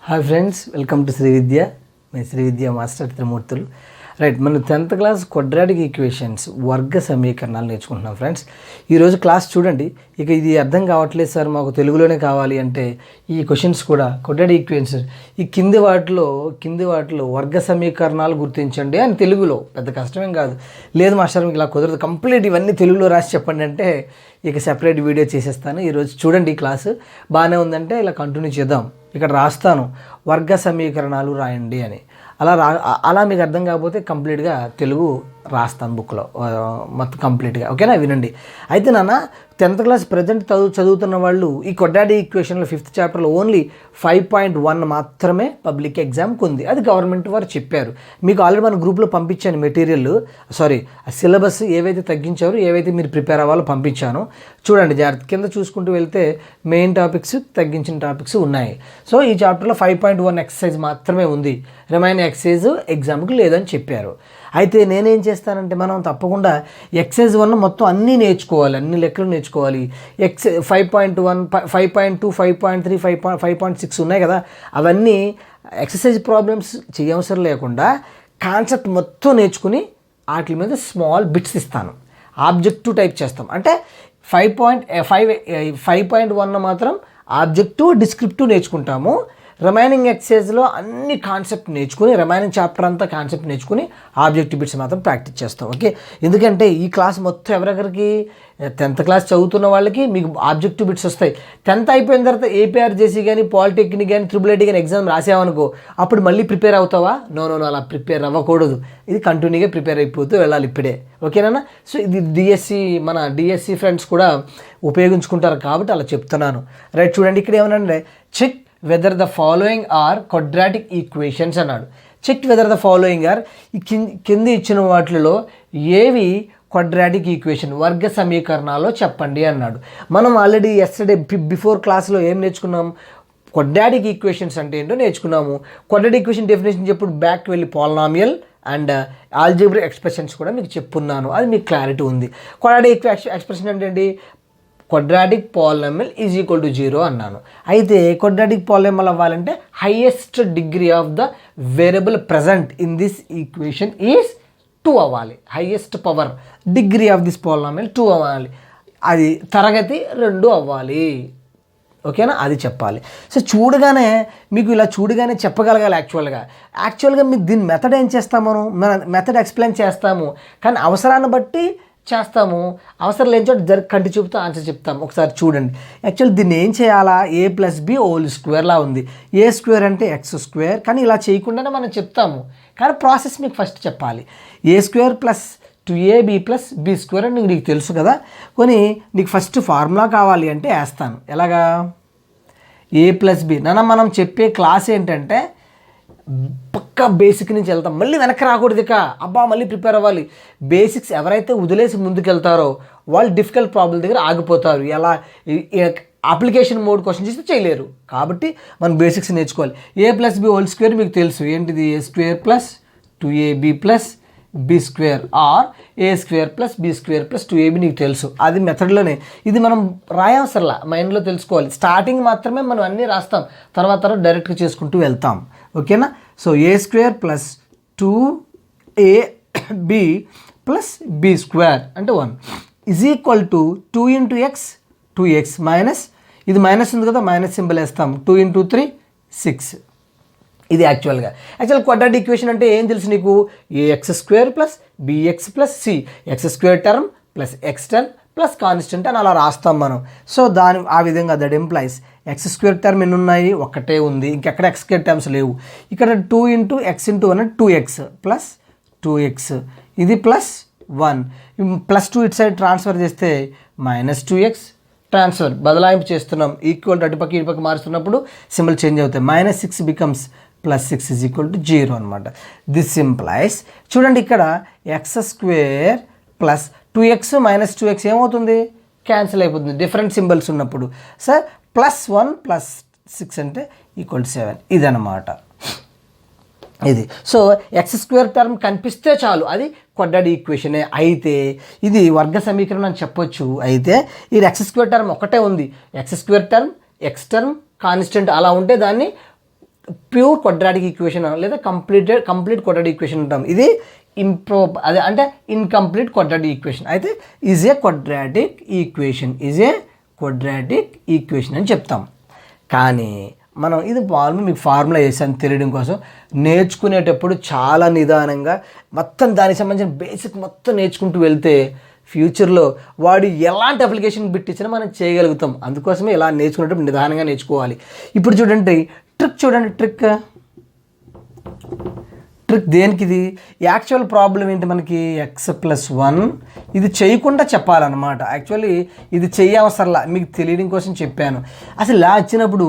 Hi friends, welcome to Sri Vidya. మీ Sri Vidya master Trimurthulu. Right, మనం 10th class quadratic equations వర్గ సమీకరణాలు నేర్చుకుంటున్నాం ఫ్రెండ్స్. ఈరోజు క్లాస్ చూడండి. ఇక ఇది అర్థం కావట్లేదు సార్, మాకు తెలుగులోనే కావాలి అంటే ఈ క్వశ్చన్స్ కూడా క్వాడ్రాటిక్ ఈక్వేషన్స్ ఈ కింది వాటిలో వర్గ సమీకరణాలు గుర్తించండి అని తెలుగులో. పెద్ద కష్టమేం కాదు. లేదు మాస్టర్ మీకు ఇలా కుదరదు, కంప్లీట్ ఇవన్నీ తెలుగులో రాసి చెప్పండి అంటే ఇక సెపరేట్ వీడియో చేసేస్తాను. ఈరోజు చూడండి, ఈ క్లాసు బాగానే ఉందంటే ఇలా కంటిన్యూ చేద్దాం. ఇక్కడ రాస్తాను వర్గ సమీకరణాలు రాయండి అని. అలా మీకు అర్థం కాకపోతే కంప్లీట్గా తెలుగు రాస్తాను బుక్లో మొత్తం కంప్లీట్గా. ఓకేనా, వినండి. అయితే నాన్న 10th క్లాస్ ప్రజెంట్ చదువుతున్న వాళ్ళు ఈ క్వాడ్రాటిక్ ఈక్వేషన్లో 5th చాప్టర్లో ఓన్లీ 5.1 మాత్రమే పబ్లిక్ ఎగ్జామ్కి ఉంది. అది గవర్నమెంట్ వారు చెప్పారు. మీకు ఆల్రెడీ మన గ్రూప్లో పంపించాను మెటీరియల్, సిలబస్ ఏవైతే తగ్గించారో, ఏవైతే మీరు ప్రిపేర్ అవ్వాలో పంపించాను. చూడండి జాగ్రత్త, కింద చూసుకుంటూ వెళ్తే మెయిన్ టాపిక్స్, తగ్గించిన టాపిక్స్ ఉన్నాయి. సో ఈ చాప్టర్లో 5.1 ఎక్సర్సైజ్ మాత్రమే ఉంది. రిమైన్ ఎక్సర్సైజ్ ఎగ్జామ్కి లేదని చెప్పారు. అయితే నేనేం చేస్తానంటే, మనం తప్పకుండా ఎక్సర్సైజ్ 1 మొత్తం అన్నీ నేర్చుకోవాలి, అన్ని లెక్కలు నేర్చుకోవాలి. 5.1, 5.2, 5.3, 5.6 ఉన్నాయి కదా, అవన్నీ ఎక్సర్సైజ్ ప్రాబ్లమ్స్ చేయవసరం లేకుండా కాన్సెప్ట్ మొత్తం నేర్చుకుని వాటి మీద స్మాల్ బిట్స్ ఇస్తాను. ఆబ్జెక్టివ్ టైప్ చేస్తాం. అంటే 5.1 మాత్రం ఆబ్జెక్టివ్, డిస్క్రిప్టివ్ నేర్చుకుంటాము. రిమైనింగ్ ఎక్సర్సైజ్లో అన్ని కాన్సెప్ట్ నేర్చుకుని, రిమైనింగ్ చాప్టర్ అంతా కాన్సెప్ట్ నేర్చుకుని ఆబ్జెక్టివ్ బిట్స్ మాత్రం ప్రాక్టీస్ చేస్తాం. ఓకే, ఎందుకంటే ఈ క్లాస్ మొత్తం ఎవరెవరికి 10th క్లాస్ చదువుతున్న వాళ్ళకి మీకు ఆబ్జెక్టివ్ బిట్స్ వస్తాయి. 10th అయిపోయిన తర్వాత ఏపీఆర్జేసీ కానీ, పాలిటెక్నిక్ కానీ, ట్రిపుల్ కానీ ఎగ్జామ్ రాసావనుకో, అప్పుడు మళ్ళీ ప్రిపేర్ అవుతావా? నో, అలా ప్రిపేర్ అవ్వకూడదు. ఇది కంటిన్యూగా ప్రిపేర్ అయిపోతూ వెళ్ళాలి ఇప్పుడే. ఓకేనా? సో ఇది మన డిఎస్సి ఫ్రెండ్స్ కూడా ఉపయోగించుకుంటారు కాబట్టి అలా చెప్తున్నాను. రైట్, చూడండి ఇక్కడ ఏమనంటే, check whether the following are quadratic equations అన్నాడు. Check whether the following are, ఈ కింది ఇచ్చిన వాటిలో ఏవి క్వాడ్రాటిక్ ఈక్వేషన్ వర్గ సమీకరణాల్లో చెప్పండి అన్నాడు. మనం ఆల్రెడీ ఎస్టర్డే బిఫోర్ క్లాస్లో ఏం నేర్చుకున్నాం? క్వాడ్రాటిక్ ఈక్వేషన్స్ అంటే ఏంటో నేర్చుకున్నాము. క్వాడ్రాటిక్ ఈక్వేషన్ డెఫినేషన్ చెప్పుడు బ్యాక్ వెళ్ళి పాలినామియల్ అండ్ ఆల్జీబ్రిక్ ఎక్స్ప్రెషన్స్ కూడా మీకు చెప్పున్నాను. అది మీకు క్లారిటీ ఉంది. క్వాడ్రాటిక్ ఎక్స్ప్రెషన్ అంటే ఏంటి? Quadratic polynomial is equal to 0 అన్నాను. అయితే క్వాడ్రాటిక్ పాలినామియల్ అవ్వాలంటే highest degree of the variable present in this equation is 2 అవ్వాలి. Highest power degree of this polynomial 2 అవ్వాలి. అది తరగతి 2 అవ్వాలి. ఓకేనా, అది చెప్పాలి. సో మీకు ఇలా చూడగానే చెప్పగలగాలి. యాక్చువల్గా మీకు దీని మెథడ్ ఏం చేస్తాము? మన మెథడ్ ఎక్స్ప్లెయిన్ చేస్తాము, కానీ అవసరాన్ని బట్టి చేస్తాము. అవసరం లేని చోట కంటి చూపుతూ ఆన్సర్ చెప్తాము. ఒకసారి చూడండి. యాక్చువల్ దీన్ని ఏం చేయాలా? a+b² ఉంది. a² అంటే x², కానీ ఇలా చేయకుండానే మనం చెప్తాము, కానీ ప్రాసెస్ మీకు ఫస్ట్ చెప్పాలి. a² + 2ab + b² అని నీకు తెలుసు కదా. కొని నీకు ఫస్ట్ ఫార్ములా కావాలి అంటే వేస్తాను. ఎలాగా? a+b. మనం చెప్పే క్లాస్ ఏంటంటే పక్కా బేసిక్ నుంచి వెళ్తాం, మళ్ళీ వెనక్కి రాకూడదు. మళ్ళీ ప్రిపేర్ అవ్వాలి. బేసిక్స్ ఎవరైతే వదిలేసి ముందుకెళ్తారో వాళ్ళు డిఫికల్ట్ ప్రాబ్లం దగ్గర ఆగిపోతారు. ఎలా అప్లికేషన్ మోడ్ క్వశ్చన్ చేస్తే చేయలేరు. కాబట్టి మనం బేసిక్స్ నేర్చుకోవాలి. a+b² మీకు తెలుసు ఏంటిది? a² + 2ab + b² are a² + b² + 2ab నీకు తెలుసు. అది మెథడ్లోనే. ఇది మనం రాయవసరలా, మైండ్లో తెలుసుకోవాలి. స్టార్టింగ్ మాత్రమే మనం అన్నీ రాస్తాం, తర్వాత డైరెక్ట్గా చేసుకుంటూ వెళ్తాం. ఓకేనా? సో a² + 2ab + b² అంటే 1 is equal to 2 × x 2x minus, ఇది మైనస్ ఉంది కదా, మైనస్ సింబల్ వేస్తాం. 2 × 3 6. ఇది యాక్చువల్ క్వాడ్రాటిక్ ఈక్వేషన్ అంటే ఏం తెలుసు నీకు? ax² + bx + c, x² term + x term + constant అని అలా రాస్తాం మనం. సో ఆ విధంగా దట్ ఎంప్లాయిస్ x² టర్మ్ ఎన్ని ఉన్నాయి? ఒక్కటే ఉంది, ఇంకెక్కడ x² టర్మ్స్ లేవు. ఇక్కడ 2 × x × 1 2x + 2x, ఇది +1 +2 ఇటు సైడ్ ట్రాన్స్ఫర్ చేస్తే -2x ట్రాన్స్ఫర్ బదలాయింపు చేస్తున్నాం. ఈక్వల్ అటుపక్క ఇటుపక్క మారుస్తున్నప్పుడు సింబల్ చేంజ్ అవుతాయి. -6 బికమ్స్ +6 ఈజ్ ఈక్వల్ టు 0 అనమాట. దిస్ ఇంప్లైస్, చూడండి ఇక్కడ x² + 2x - 2x ఏమవుతుంది? క్యాన్సిల్ అయిపోతుంది డిఫరెంట్ సింబల్స్ ఉన్నప్పుడు. సార్ +1 + 6 అంటే =7. ఇదన్నమాట ఇది. సో x² టర్మ్ కనిపిస్తే చాలు, అది క్వాడ్రాటిక్ ఈక్వేషనే. అయితే ఇది వర్గ సమీకరణం అని చెప్పొచ్చు. అయితే ఈ x² టర్మ్ ఒకటే ఉంది. x² term, x term constant అలా ఉంటే దాన్ని ప్యూర్ క్వాడ్రాటిక్ ఈక్వేషన్ లేదా కంప్లీట్ క్వాడ్రాటిక్ ఈక్వేషన్ అంటాం. ఇది అదే అంటే ఇన్కంప్లీట్ క్వాడ్రాటిక్ ఈక్వేషన్. అయితే ఈజ్ ఏ క్వాడ్రాటిక్ ఈక్వేషన్ అని చెప్తాం. కానీ మనం ఇది మీకు ఫార్ములా వేసాను తెలియడం కోసం. నేర్చుకునేటప్పుడు చాలా నిదానంగా మొత్తం దానికి సంబంధించిన బేసిక్ మొత్తం నేర్చుకుంటూ వెళ్తే ఫ్యూచర్లో వాడు ఎలాంటి అప్లికేషన్ పెట్టించినా మనం చేయగలుగుతాం. అందుకోసమే ఇలా నేర్చుకునేటప్పుడు నిదానంగా నేర్చుకోవాలి. ఇప్పుడు చూడండి ట్రిక్ దేనికి ఇది యాక్చువల్ ప్రాబ్లం ఏంటి, మనకి x+1 ఇది చేయకుండా చెప్పాలన్నమాట. యాక్చువల్లీ ఇది చేయవసరంలా, మీకు తెలియడం కోసం చెప్పాను. అసలు ఇలా వచ్చినప్పుడు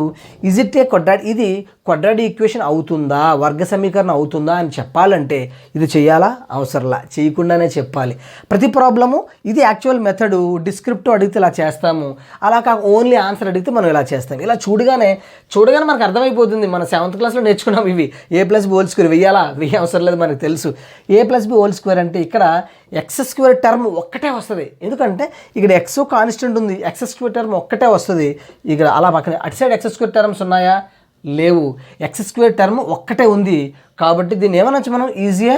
ఇది క్వాడ్రాటిక్ ఈక్వేషన్ అవుతుందా, వర్గ సమీకరణం అవుతుందా అని చెప్పాలంటే ఇది చేయాలా, అవసరంలా, చేయకుండానే చెప్పాలి. ప్రతి ప్రాబ్లము ఇది యాక్చువల్ మెథడు. డిస్క్రిప్టివ్ అడిగితే ఇలా చేస్తాము, అలా కాక ఓన్లీ ఆన్సర్ అడిగితే మనం ఇలా చేస్తాం. ఇలా చూడగానే మనకు అర్థమైపోతుంది. మన 7th క్లాస్లో నేర్చుకున్నాం ఇవి. a+b² వెయ్యాలా, అవసరం లేదు, మనకు తెలుసు. a+b² అంటే ఇక్కడ x² టర్మ్ ఒక్కటే వస్తుంది. ఎందుకంటే ఇక్కడ x కాన్స్టెంట్ ఉంది, x² టర్మ్ ఒక్కటే వస్తుంది. ఇక్కడ అలా పక్కన అటు సైడ్ x² టర్మ్స్ ఉన్నాయా, లేవు. x² టర్మ్ ఒక్కటే ఉంది. కాబట్టి దీన్ని ఏమనొచ్చు మనం, ఈజీగా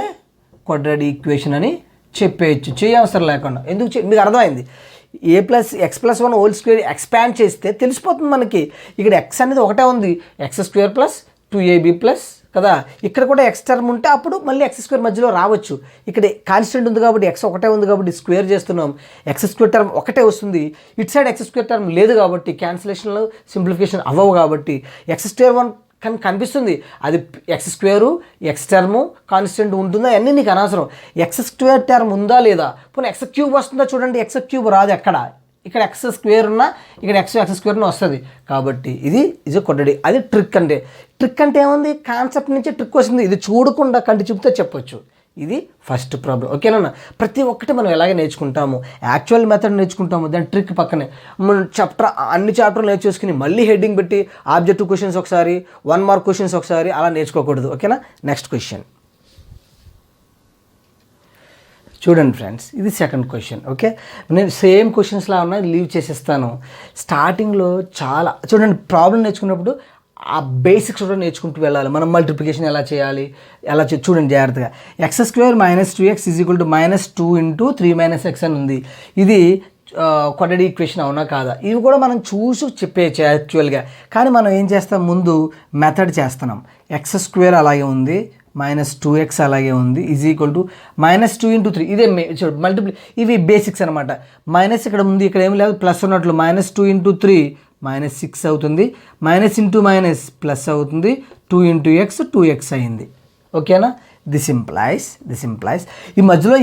క్వాడ్రాటిక్ ఈక్వేషన్ అని చెప్పేయచ్చు, చేయవసరం లేకుండా. ఎందుకు మీకు అర్థమైంది. x+1² ఎక్స్పాండ్ చేస్తే తెలిసిపోతుంది మనకి. ఇక్కడ x అనేది ఒకటే ఉంది, x² + 2ab కదా. ఇక్కడ కూడా x టర్మ్ ఉంటే అప్పుడు మళ్ళీ x² మధ్యలో రావచ్చు. ఇక్కడ కాన్స్టెంట్ ఉంది కాబట్టి x ఒకటే ఉంది కాబట్టి స్క్వేర్ చేస్తున్నాం, x² టర్మ్ ఒకటే వస్తుంది. ఇటు సైడ్ x² టర్మ్ లేదు కాబట్టి క్యాన్సిలేషన్లు సింప్లిఫికేషన్ అవ్వవు. కాబట్టి x² కనిపిస్తుంది, అది x² x టర్ము కాన్స్టెంట్ ఉంటుందా అన్నీ నీకు అనవసరం. x² టర్మ్ ఉందా లేదా, పోనీ x³ వస్తుందా చూడండి, x³ రాదు ఎక్కడ. ఇక్కడ x² ఉన్నా ఇక్కడ x² వస్తుంది. కాబట్టి ఇది క్వాడ్రాటిక్. అది ట్రిక్ అంటే ఏముంది, కాన్సెప్ట్ నుంచి ట్రిక్ వస్తుంది. ఇది చూడకుండా కంటి చూపుతో చెప్పొచ్చు. ఇది ఫస్ట్ ప్రాబ్లం. ఓకేనా. ప్రతి ఒక్కటి మనం ఎలాగే నేర్చుకుంటాము, యాక్చువల్ మెథడ్ నేర్చుకుంటాము, దాని ట్రిక్ పక్కనే మనం అన్ని చాప్టర్లు నేర్చేసుకుని మళ్ళీ హెడ్డింగ్ పెట్టి ఆబ్జెక్టివ్ క్వశ్చన్స్ ఒకసారి, 1 మార్క్ క్వశ్చన్స్ ఒకసారి అలా నేర్చుకోకూడదు. ఓకేనా. నెక్స్ట్ క్వశ్చన్ చూడండి ఫ్రెండ్స్, ఇది సెకండ్ క్వశ్చన్. ఓకే, నేను సేమ్ క్వశ్చన్స్లా ఉన్నాయి, లీవ్ చేసేస్తాను. స్టార్టింగ్లో చాలా చూడండి, ప్రాబ్లం నేర్చుకున్నప్పుడు ఆ బేసిక్స్ కూడా నేర్చుకుంటూ వెళ్ళాలి. మనం మల్టిప్లికేషన్ ఎలా చేయాలి, చూడండి జాగ్రత్తగా. x² - 2x = -2 × 3 - x అని ఉంది. ఇది క్వాడ్రాటిక్ ఈక్వేషన్ అవునా కాదా, ఇవి కూడా మనం చూసి చెప్పేయచ్చు యాక్చువల్గా. కానీ మనం ఏం చేస్తాం, ముందు మెథడ్ చేస్తున్నాం. x² అలాగే ఉంది, -2x అలాగే ఉంది, = -2 × 3. ఇదే ఇవి బేసిక్స్ అనమాట. మైనస్ ఇక్కడ ఉంది, ఇక్కడ ఏం లేదు, ప్లస్ ఉన్నట్లు -2 × 3 -6 అవుతుంది, -× ప్లస్ అవుతుంది, 2 × x 2x అయింది. ఓకేనా. దిస్ ఇంప్లైస్ ఈ మధ్యలో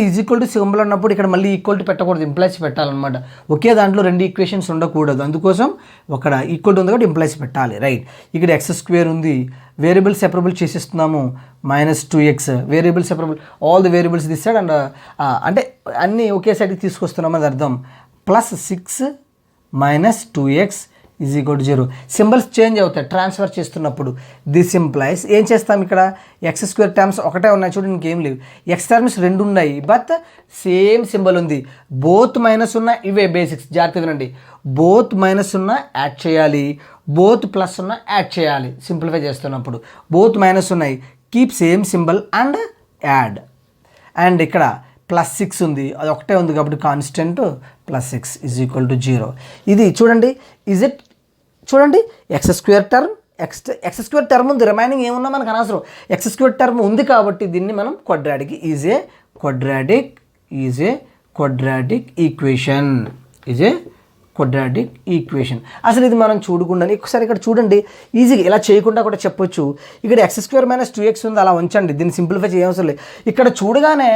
సింబల్ ఉన్నప్పుడు ఇక్కడ మళ్ళీ ఈక్వల్ పెట్టకూడదు, ఇంప్లైస్ పెట్టాలన్నమాట. ఒకే దాంట్లో 2 ఈక్వేషన్స్ ఉండకూడదు. అందుకోసం ఒక ఈక్వల్ ఉంది కాబట్టి ఇంప్లైస్ పెట్టాలి. రైట్. ఇక్కడ x² ఉంది, వేరియబుల్ సెపరబుల్ చేసేస్తున్నాము, -2x variable separable, all the variables this side and అంటే అన్నీ ఒకే సైడ్కి తీసుకొస్తున్నాం అని అర్థం. +6 - 2x = 0. సింబల్స్ చేంజ్ అవుతాయి ట్రాన్స్ఫర్ చేస్తున్నప్పుడు. దిస్ ఇంప్లైస్ ఏం చేస్తాం, ఇక్కడ x² టర్మ్స్ ఒకటే ఉన్నాయి చూడండి, ఇంకేం లేవు. x టర్మ్స్ 2 ఉన్నాయి, బట్ సేమ్ సింబల్ ఉంది. బోత్ మైనస్ ఉన్న ఇవే బేసిక్స్, జాగ్రత్త వినండి. బోత్ మైనస్ ఉన్న యాడ్ చేయాలి, బోత్ ప్లస్ ఉన్న యాడ్ చేయాలి. సింప్లిఫై చేస్తున్నప్పుడు బోత్ మైనస్ ఉన్నాయి, keep same symbol and add. And ఇక్కడ +6 ఉంది, అది ఒకటే ఉంది కాబట్టి కాన్స్టెంట్ +6 = 0. ఇది చూడండి, చూడండి x² టర్మ్, x² టర్మ్ ఉంది, రిమైనింగ్ ఏమున్నా మనకు అనవసరం. x² టర్మ్ ఉంది కాబట్టి దీన్ని మనం క్వాడ్రాటిక్ ఈక్వేషన్. అసలు ఇది మనం చూడకుండా ఒకసారి ఇక్కడ చూడండి, ఈజీగా ఇలా చేయకుండా కూడా చెప్పొచ్చు. ఇక్కడ x² - 2x ఉంది, అలా ఉంచండి, దీన్ని సింప్లిఫై చేయవసరం లేదు. ఇక్కడ చూడగానే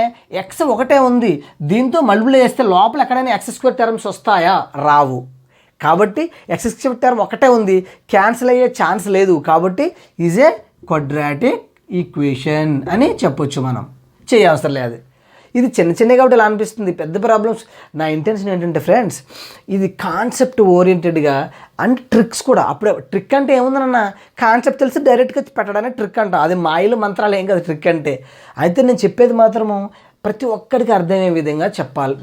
x ఒకటే ఉంది, దీంతో మల్టిప్లై చేస్తే లోపల ఎక్కడైనా x² టర్మ్స్ వస్తాయా, రావు. కాబట్టి x² టర్మ్ ఒకటే ఉంది, క్యాన్సిల్ అయ్యే ఛాన్స్ లేదు. కాబట్టి క్వాడ్రాటిక్ ఈక్వేషన్ అని చెప్పొచ్చు, మనం చేయవసరం లేదు. ఇది చిన్నగా కాబట్టి ఇలా అనిపిస్తుంది, పెద్ద ప్రాబ్లమ్స్. నా ఇంటెన్షన్ ఏంటంటే ఫ్రెండ్స్, ఇది కాన్సెప్ట్ ఓరియంటెడ్గా అండ్ ట్రిక్స్ కూడా. అప్పుడే ట్రిక్ అంటే ఏముందన్న, కాన్సెప్ట్ తెలిసి డైరెక్ట్గా పెట్టడానికి ట్రిక్ అంట. అది మాయలు మంత్రాలు ఏం కదా ట్రిక్ అంటే. అయితే నేను చెప్పేది మాత్రము ప్రతి ఒక్కరికి అర్థమయ్యే విధంగా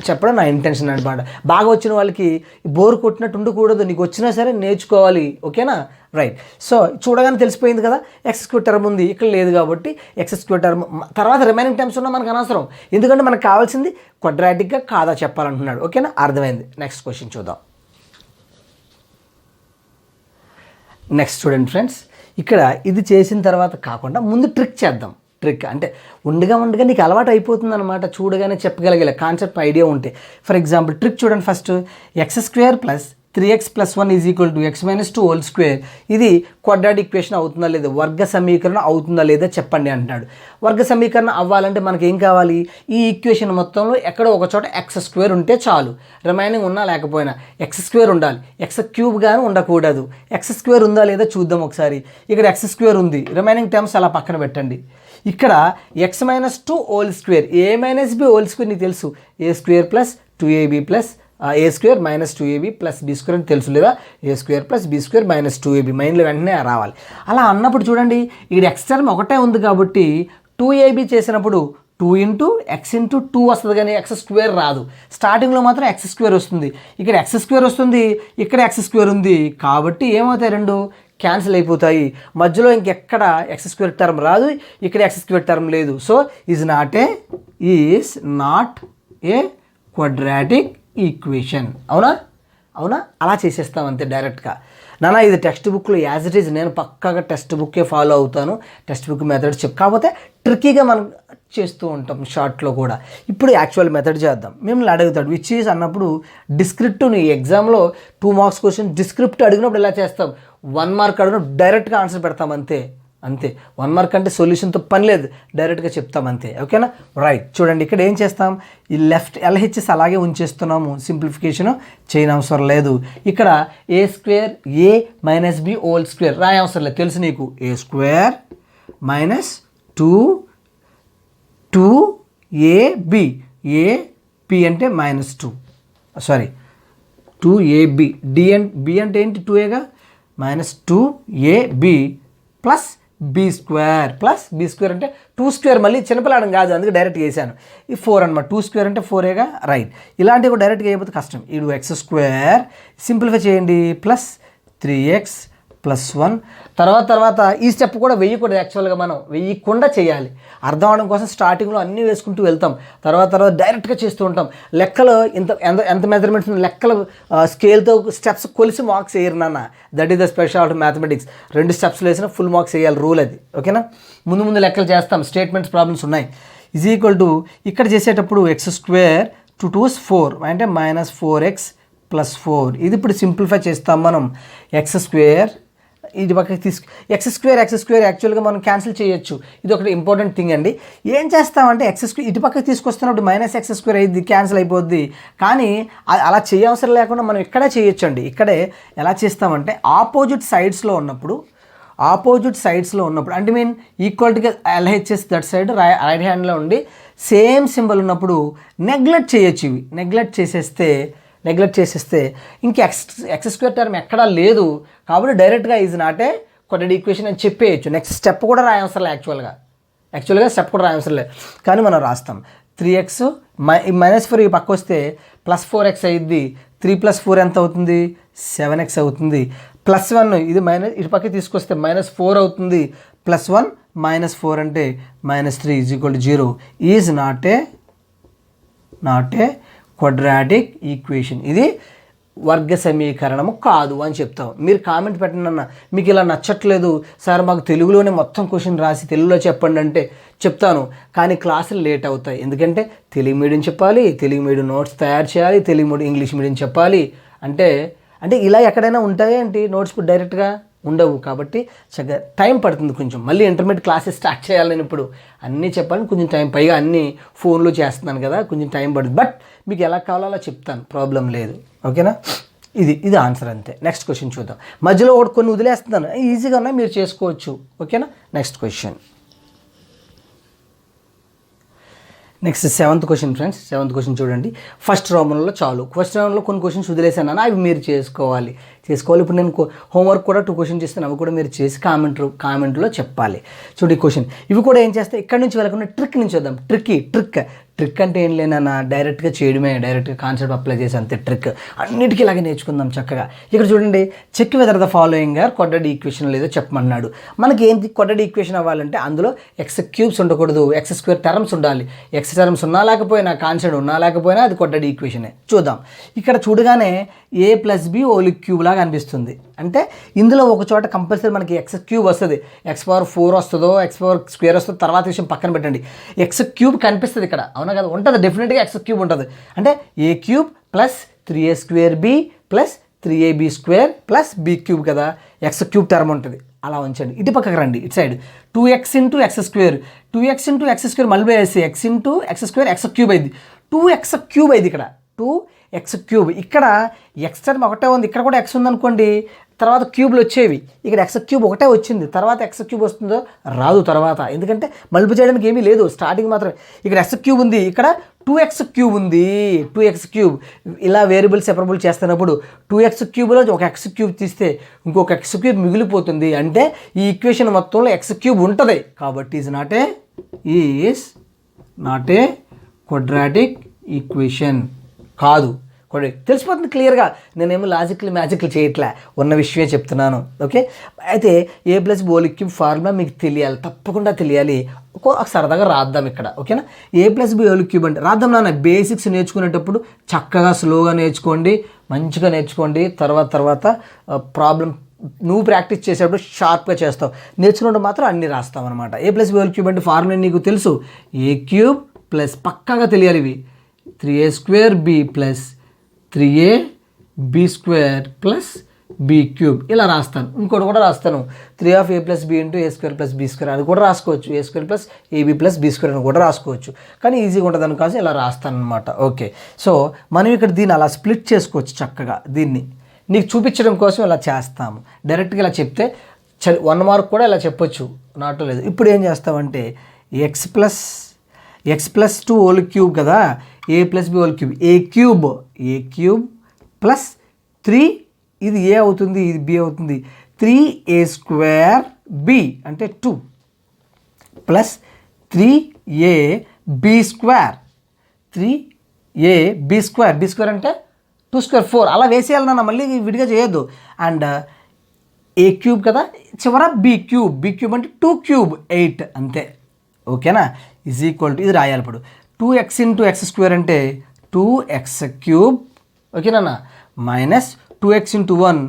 చెప్పడం నా ఇంటెన్షన్ అనమాట. బాగా వచ్చిన వాళ్ళకి బోర్ కొట్టినట్టు ఉండకూడదు, నీకు వచ్చినా సరే నేర్చుకోవాలి. ఓకేనా? రైట్. సో చూడగానే తెలిసిపోయింది కదా, ఎక్స్ స్క్వేర్ టర్మ్ ఉంది, ఇక్కడ లేదు కాబట్టి ఎక్స్ స్క్వేర్ టర్మ్ తర్వాత రిమైనింగ్ టర్మ్స్ ఉన్నా మనకు అనవసరం, ఎందుకంటే మనకు కావాల్సింది క్వాడ్రాటిక్గా కాదా చెప్పాలంటున్నాడు. ఓకేనా? అర్థమైంది. నెక్స్ట్ క్వశ్చన్ చూద్దాం. నెక్స్ట్ చూడండి ఫ్రెండ్స్, ఇక్కడ ఇది చేసిన తర్వాత కాకుండా ముందు ట్రిక్ చేద్దాం. ట్రిక్ అంటే ఉండగా నీకు అలవాటు అయిపోతుంది అనమాట, చూడగానే చెప్పగలిగే కాన్సెప్ట్ ఐడియా ఉంటే. ఫర్ ఎగ్జాంపుల్ ట్రిక్ చూడండి. First X square plus 3x + 1 = x - 2 whole square. ఇది క్వాడ్రాటిక్ ఈక్వేషన్ అవుతుందా లేదా, వర్గ సమీకరణం అవుతుందా లేదా చెప్పండి అంటున్నాడు. వర్గ సమీకరణం అవ్వాలంటే మనకి ఏం కావాలి, ఈ ఈక్వేషన్ మొత్తంలో ఎక్కడో ఒక చోట x² ఉంటే చాలు, రిమైనింగ్ ఉన్నా లేకపోయినా x² ఉండాలి, x³ గాను ఉండకూడదు. x² ఉందా లేదా చూద్దాం ఒకసారి. ఇక్కడ x² ఉంది, రిమైనింగ్ టర్మ్స్ అలా పక్కన పెట్టండి. ఇక్కడ x - 2 whole square, a - b whole square నీకు తెలుసు, a² + 2ab + a² - 2ab + b² అని తెలుసు, లేదా a² + b² - 2ab మైండ్లో వెంటనే రావాలి. అలా అన్నప్పుడు చూడండి, ఇక్కడ x టర్మ్ ఒకటే ఉంది కాబట్టి 2ab చేసినప్పుడు 2 × x × 2 వస్తుంది, కానీ x² రాదు. స్టార్టింగ్లో మాత్రం x² వస్తుంది, ఇక్కడ x² వస్తుంది, ఇక్కడ x² ఉంది, కాబట్టి ఏమవుతాయి, రెండు క్యాన్సిల్ అయిపోతాయి. మధ్యలో ఇంకెక్కడ x² టర్మ్ రాదు, ఇక్కడ x² టర్మ్ లేదు. So is not a quadratic equation. అవునా? అలా చేసేస్తాం అంతే డైరెక్ట్గా. నాన్న ఇది టెక్స్ట్ బుక్లో యాజ్ ఇట్ ఈజ్, నేను పక్కాగా టెక్స్ట్ బుక్కే ఫాలో అవుతాను, టెక్స్ట్ బుక్ మెథడ్స్ కాకపోతే ట్రిక్కీగా మనం చేస్తూ ఉంటాం షార్ట్లో కూడా. ఇప్పుడు యాక్చువల్ మెథడ్ చేద్దాం. మిమ్మల్ని అడుగుతాడు విచ్ ఈజ్ అన్నప్పుడు డిస్క్రిప్టివ్, నీ ఎగ్జామ్లో 2 మార్క్స్ క్వశ్చన్ డిస్క్రిప్టివ్ అడిగినప్పుడు ఎలా చేస్తాం, 1 మార్క్ అడిగినప్పుడు డైరెక్ట్గా ఆన్సర్ పెడతాం అంతే. 1 మార్క్ అంటే సొల్యూషన్తో పని లేదు, డైరెక్ట్గా చెప్తాం అంతే. ఓకేనా? రైట్. చూడండి ఇక్కడ ఏం చేస్తాం, ఈ లెఫ్ట్ LHS అలాగే ఉంచేస్తున్నాము, సింప్లిఫికేషన్ చేయని అవసరం లేదు. ఇక్కడ a² - b హోల్ స్క్వేర్ రాయ అవసరం లేదు, తెలుసు నీకు, a² - 2ab, AP అంటే -2, సారీ 2ab, b అంటే ఏంటి 2a -2ab + b² అంటే 2² మళ్ళీ చిన్నపిల్లాడం కాదు, అందుకే డైరెక్ట్గా వేసాను. ఈ 4 అనమాట, 2² అంటే 4ఏగా. రైట్. ఇలాంటివి డైరెక్ట్గా అయిపోతే కష్టం. ఇది x² సింప్లిఫై చేయండి, ప్లస్ 3x + 1. తర్వాత ఈ స్టెప్ కూడా వేయకూడదు, యాక్చువల్గా మనం వేయకుండా చేయాలి. అర్థం అవడం కోసం స్టార్టింగ్లో అన్నీ వేసుకుంటూ వెళ్తాం, తర్వాత డైరెక్ట్గా చేస్తూ ఉంటాం. లెక్కలు ఎంత మెజర్మెంట్స్ లెక్కలు స్కేల్తో స్టెప్స్ కొలిసి మార్క్స్ వేయరు నాన్న, that is the speciality mathematics. 2 స్టెప్స్లో వేసినా ఫుల్ మార్క్స్ వేయాలి, రూల్ అది. ఓకేనా? ముందు లెక్కలు చేస్తాం, స్టేట్మెంట్స్ ప్రాబ్లమ్స్ ఉన్నాయి. ఇక్కడ చేసేటప్పుడు x² 2 2s 4 అంటే -4x + 4. ఇది ఇప్పుడు సింప్లిఫై చేస్తాం మనం. x² ఇది పక్కకి x² యాక్చువల్గా మనం క్యాన్సిల్ చేయొచ్చు. ఇది ఒకటి ఇంపార్టెంట్ థింగ్ అండి. ఏం చేస్తామంటే x² ఇటు పక్కకి తీసుకొస్తున్నప్పుడు -x² అయింది, క్యాన్సిల్ అయిపోద్ది. కానీ అలా చేయవసరం లేకుండా మనం ఇక్కడే చేయొచ్చు అండి. ఇక్కడే ఎలా చేస్తామంటే ఆపోజిట్ సైడ్స్లో ఉన్నప్పుడు అంటే మీన్ ఈక్వాలిటీగా LHS దట్ సైడ్ రైట్ హ్యాండ్లో ఉండి సేమ్ సింబల్ ఉన్నప్పుడు నెగ్లెక్ట్ చేయొచ్చు. ఇవి నెగ్లెక్ట్ చేసేస్తే ఇంక x² టర్మ్ ఎక్కడా లేదు, కాబట్టి డైరెక్ట్గా is not a quadratic equation అని చెప్పేయచ్చు. నెక్స్ట్ స్టెప్ కూడా రాయవసరం లేదు, యాక్చువల్గా స్టెప్ కూడా రాయవసరం లేదు, కానీ మనం రాస్తాం. 3x -4 పక్క వస్తే +4x అయ్యిద్ది, 3 + 4 ఎంత అవుతుంది, 7x అవుతుంది. +1 ఇది ఇటు పక్కకి తీసుకొస్తే -4 అవుతుంది, +1 -4 అంటే -3 = 0. Is not a quadratic equation. ఇది వర్గ సమీకరణము కాదు అని చెప్తాం. మీరు కామెంట్ పెట్టండి అన్న, మీకు ఇలా నచ్చట్లేదు సార్, మాకు తెలుగులోనే మొత్తం క్వశ్చన్ రాసి తెలుగులో చెప్పండి అంటే చెప్తాను, కానీ క్లాసులు లేట్ అవుతాయి. ఎందుకంటే తెలుగు మీడియం చెప్పాలి, తెలుగు మీడియం నోట్స్ తయారు చేయాలి, తెలుగు మీడియం ఇంగ్లీష్ మీడియం చెప్పాలి. అంటే ఇలా ఎక్కడైనా ఉంటాయి అంటే నోట్స్ డైరెక్ట్గా ఉండవు, కాబట్టి చక్కగా టైం పడుతుంది కొంచెం. మళ్ళీ ఇంటర్మీడియట్ క్లాసెస్ స్టార్ట్ చేయాలి, నేను ఇప్పుడు అన్నీ చెప్పాలని కొంచెం టైం, పైగా అన్నీ ఫోన్లో చేస్తున్నాను కదా, కొంచెం టైం పడుతుంది. బట్ మీకు ఎలా కావాలో అలా చెప్తాను, ప్రాబ్లం లేదు. ఓకేనా? ఇది ఆన్సర్ అంతే. నెక్స్ట్ క్వశ్చన్ చూద్దాం. మధ్యలో ఒకటి కొన్ని వదిలేస్తున్నాను, ఈజీగా ఉన్నాయి, మీరు చేసుకోవచ్చు. ఓకేనా? Next question. Next 7th question friends. 7th question చూడండి. ఫస్ట్ రౌండ్లో చాలు, ఫస్ట్ రౌండ్లో కొన్ని క్వశ్చన్స్ వదిలేసాను, అవి మీరు చేసుకోవాలి. ఇప్పుడు నేను హోంవర్క్ కూడా 2 క్వశ్చన్స్ ఇస్తాను, అవి కూడా మీరు చేసి కామెంట్లో చెప్పాలి. చూడండి క్వశ్చన్, ఇవి కూడా ఏం చేస్తే ఇక్కడ నుంచి వెళ్ళకుండా ట్రిక్ నుంచి వద్దాం. ట్రిక్ అంటే ఏం లేనన్నా డైరెక్ట్గా చేయడమే, డైరెక్ట్గా కాన్సెప్ట్ అప్లై చేసి అంతే ట్రిక్. అన్నిటికీ ఇలాగే నేర్చుకుందాం చక్కగా. ఇక్కడ చూడండి, check whether the following are quadratic equation లేదో చెప్పమన్నాడు. మనకి ఏంటి క్వాడ్రాటిక్ ఈక్వేషన్ అవ్వాలంటే అందులో ఎక్స్ క్యూబ్స్ ఉండకూడదు, ఎక్స్ స్క్వేర్ టర్మ్స్ ఉండాలి. ఎక్స్ టర్మ్స్ ఉన్నా లేకపోయినా, కాన్స్టెంట్ ఉన్నా లేకపోయినా అది క్వాడ్రాటిక్ ఈక్వేషనే. చూద్దాం. ఇక్కడ చూడగానే a + b హోల్ క్యూబ్ లాగా అనిపిస్తుంది. అంటే ఇందులో ఒక చోట కంపల్సరీ మనకి ఎక్స్ క్యూబ్ వస్తుంది. x⁴ వస్తుందో x² వస్తుందో తర్వాత విషయం పక్కన పెట్టండి. ఎక్స్ క్యూబ్ కనిపిస్తుంది ఇక్కడ, అవునా కదా? ఉంటుంది, డెఫినెట్గా ఎక్స్ క్యూబ్ ఉంటుంది. అంటే a³ + 3a² b + 3ab² + b³ కదా, ఎక్స్ క్యూబ్ టర్మ్ ఉంటుంది. అలా ఉంచండి. ఇటు పక్కకు రండి, ఇటు side 2x × x², 2x × x² మళ్ళీ వేసి x × x² x³ అయింది. 2x³ అయింది ఇక్కడ, 2x³ ఇక్కడ ఎక్స్ టర్మ్ ఒకటే ఉంది, ఇక్కడ కూడా ఎక్స్ ఉందనుకోండి, తర్వాత క్యూబ్లు వచ్చేవి. ఇక్కడ x³ ఒకటే వచ్చింది, తర్వాత x³ వస్తుందో రాదు తర్వాత, ఎందుకంటే మలుపు చేయడానికి ఏమీ లేదు, స్టార్టింగ్ మాత్రమే. ఇక్కడ x³ ఉంది, ఇక్కడ 2x³ ఉంది, 2x³ ఇలా వేరియబుల్ సెపరబుల్ చేస్తున్నప్పుడు 2x³ ఒక x³ తీస్తే ఇంకొక x³ మిగిలిపోతుంది. అంటే ఈ ఈక్వేషన్ మొత్తంలో x³ ఉంటుంది. కాబట్టి is not a quadratic equation కాదు. తెలిసిపోతుంది క్లియర్గా. నేనేమో మ్యాజిక్లు చేయట్లే, ఉన్న విషయమే చెప్తున్నాను. ఓకే, అయితే a + b whole cube formula మీకు తెలియాలి, తప్పకుండా తెలియాలి. సరదాగా రాద్దాం ఇక్కడ. ఓకేనా, a + b హోల్ క్యూబ్ అంటే రాద్దాం నాన్న. బేసిక్స్ నేర్చుకునేటప్పుడు చక్కగా స్లోగా నేర్చుకోండి, మంచిగా నేర్చుకోండి. తర్వాత ప్రాబ్లం నువ్వు ప్రాక్టీస్ చేసేటప్పుడు షార్ప్గా చేస్తావు, నేర్చుకున్నప్పుడు మాత్రం అన్నీ రాస్తావు అనమాట. a + b హోల్ క్యూబ్ అంటే ఫార్ములా నీకు తెలుసు, a³ ప్లస్ పక్కాగా తెలియాలి ఇవి 3a² b + 3ab² + b³ ఇలా రాస్తాను. ఇంకోటి కూడా రాస్తాను, 3 a + b × a² + b² అది కూడా రాసుకోవచ్చు, a² + ab + b² అని కూడా రాసుకోవచ్చు. కానీ ఈజీగా ఉంటుంది అనుకోసం ఇలా రాస్తాను అనమాట. ఓకే, సో మనం ఇక్కడ దీన్ని అలా స్ప్లిట్ చేసుకోవచ్చు చక్కగా. దీన్ని నీకు చూపించడం కోసం ఇలా చేస్తాము. డైరెక్ట్గా ఇలా చెప్తే 1 మార్క్ కూడా ఇలా చెప్పొచ్చు, నాట్ లేదు. ఇప్పుడు ఏం చేస్తామంటే x + 2 హోల్ క్యూబ్ కదా, a + b whole cube, a³ + 3 ఇది a అవుతుంది, ఇది b అవుతుంది, 3a² b అంటే 2 + 3ab², 3ab² b² అంటే 2² 4 అలా వేసేయాలి నాన్న, మళ్ళీ విడిగా చేయొద్దు. అండ్ a³ కదా, చివర b³ అంటే 2³ 8 అంతే. ఓకేనా, = ఇది రాయాలి. ఇప్పుడు 2x × x² అంటే 2x³ ఓకేనా, మైనస్ 2x × 1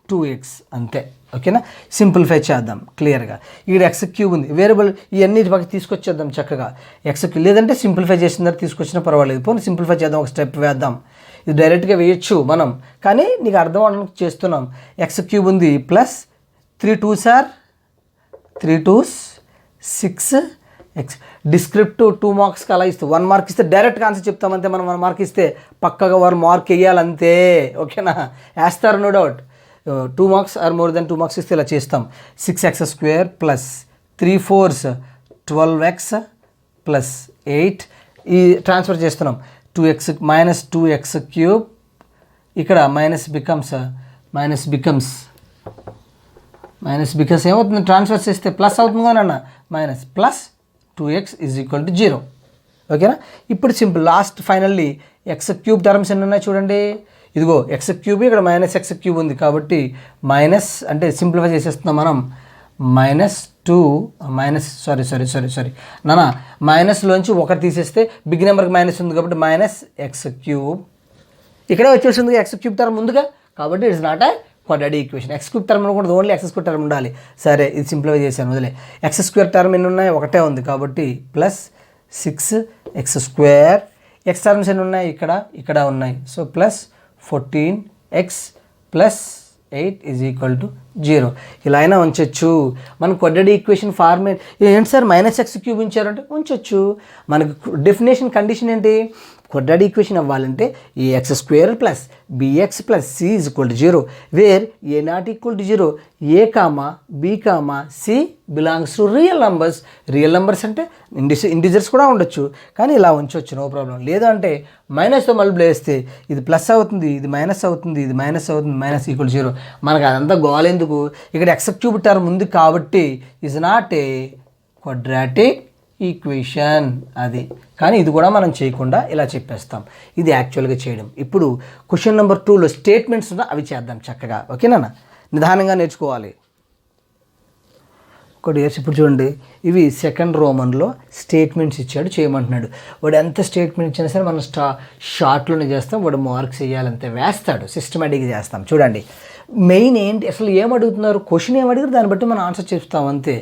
2x అంతే. ఓకేనా, సింప్లిఫై చేద్దాం క్లియర్గా. ఇక్కడ x³ ఉంది, వేరియబుల్ ఇవన్నీ పక్కకి తీసుకొచ్చేద్దాం చక్కగా. x³ లేదంటే సింప్లిఫై చేసిన తర్వాత తీసుకొచ్చినా పర్వాలేదు. పోనీ సింప్లిఫై చేద్దాం, ఒక స్టెప్ వేద్దాం. ఇది డైరెక్ట్గా వేయచ్చు మనం, కానీ నీకు అర్థం అవడానికి చేస్తున్నాం. x³ ఉంది plus 3 2s are 3 2s 6 x. Descriptive 2 మార్క్స్కి అలా ఇస్తే 1 మార్క్ ఇస్తే డైరెక్ట్గా ఆన్సర్ చెప్తామంతే. మనం 1 మార్క్ ఇస్తే పక్కగా 1 మార్క్ వేయాలంతే. ఓకేనా, వేస్తారు no doubt. 2 marks or more than 2 marks ఇస్తే ఇలా చేస్తాం. 6x² plus 3 4s 12x plus 8 ఈ ట్రాన్స్ఫర్ చేస్తున్నాం. 2x మైనస్ 2x³ ఇక్కడ మైనస్ బికమ్స్ ఏమవుతుంది, ట్రాన్స్ఫర్ చేస్తే ప్లస్ అవుతుంది కానీ అన్న, మైనస్ ప్లస్ 2x = 0. ఓకేనా, ఇప్పుడు simple. Last finally x³ terms ఎన్ని ఉన్నాయి చూడండి. ఇదిగో x³ ఇక్కడ -x³ ఉంది కాబట్టి మైనస్ అంటే సింప్లిఫై చేసేస్తున్నాం మనం. -2 సారీ నానా, మైనస్లోంచి 1 తీసేస్తే బిగ్ నెంబర్కి మైనస్ ఉంది కాబట్టి -x³ ఇక్కడే వచ్చేసింది. x³ టర్మ్ ముందుగా, కాబట్టి it's not a quadratic equation. x³ term అనుకుంటుంది, ఓన్లీ x² టర్మ్ ఉండాలి. సరే, ఇది సింప్లిఫై చేశాను, వదిలే. x² టర్మ్ ఎన్ని ఉన్నాయి, ఒకటే ఉంది కాబట్టి ప్లస్ 6x². x టర్మ్స్ ఎన్ని ఉన్నాయి, ఇక్కడ ఉన్నాయి. So plus 14x plus 8 = 0. ఇలా అయినా ఉంచవచ్చు. మనం క్వాడ్రాటిక్ ఈక్వేషన్ ఫార్మేట్ ఏంటి సార్, -x³ ఉంచారంటే ఉంచవచ్చు. మనకు డెఫినేషన్ కండిషన్ ఏంటి, క్వాడ్రాటిక్ ఈక్వేషన్ అవ్వాలంటే ax² plus bx plus c = 0, where a not = 0, a, b, c belongs to real numbers. Real numbers అంటే ఇంటిజర్స్ కూడా ఉండొచ్చు, కానీ ఇలా ఉంచవచ్చు, నో ప్రాబ్లం. లేదంటే మైనస్తో మల్టిప్లై చేస్తే ఇది ప్లస్ అవుతుంది, ఇది మైనస్ అవుతుంది, ఇది మైనస్ అవుతుంది, -= 0. మనకు అదంతా గోలెందుకు, ఇక్కడ x³ టర్మ్ ఉంది కాబట్టి is not a quadratic equation అది. కానీ ఇది కూడా మనం చేయకుండా ఇలా చెప్పేస్తాం. ఇది యాక్చువల్గా చేయడం. ఇప్పుడు క్వశ్చన్ నెంబర్ 2లో స్టేట్మెంట్స్ ఉన్నా అవి చేద్దాం చక్కగా. ఓకేనా, నిదానంగా నేర్చుకోవాలి. ఒకటి ఇప్పుడు చూడండి, ఇవి సెకండ్ రోమన్లో స్టేట్మెంట్స్ ఇచ్చాడు, చేయమంటున్నాడు. వాడు ఎంత స్టేట్మెంట్ ఇచ్చినా సరే మనం షార్ట్లోనే చేస్తాం. వాడు మార్క్స్ వేయాలంతే వేస్తాడు, సిస్టమేటిక్గా చేస్తాం. చూడండి మెయిన్ ఏంటి, అసలు ఏం అడుగుతున్నారు, క్వశ్చన్ ఏం అడిగారు దాన్ని బట్టి మనం ఆన్సర్ చెప్తాం అంతే.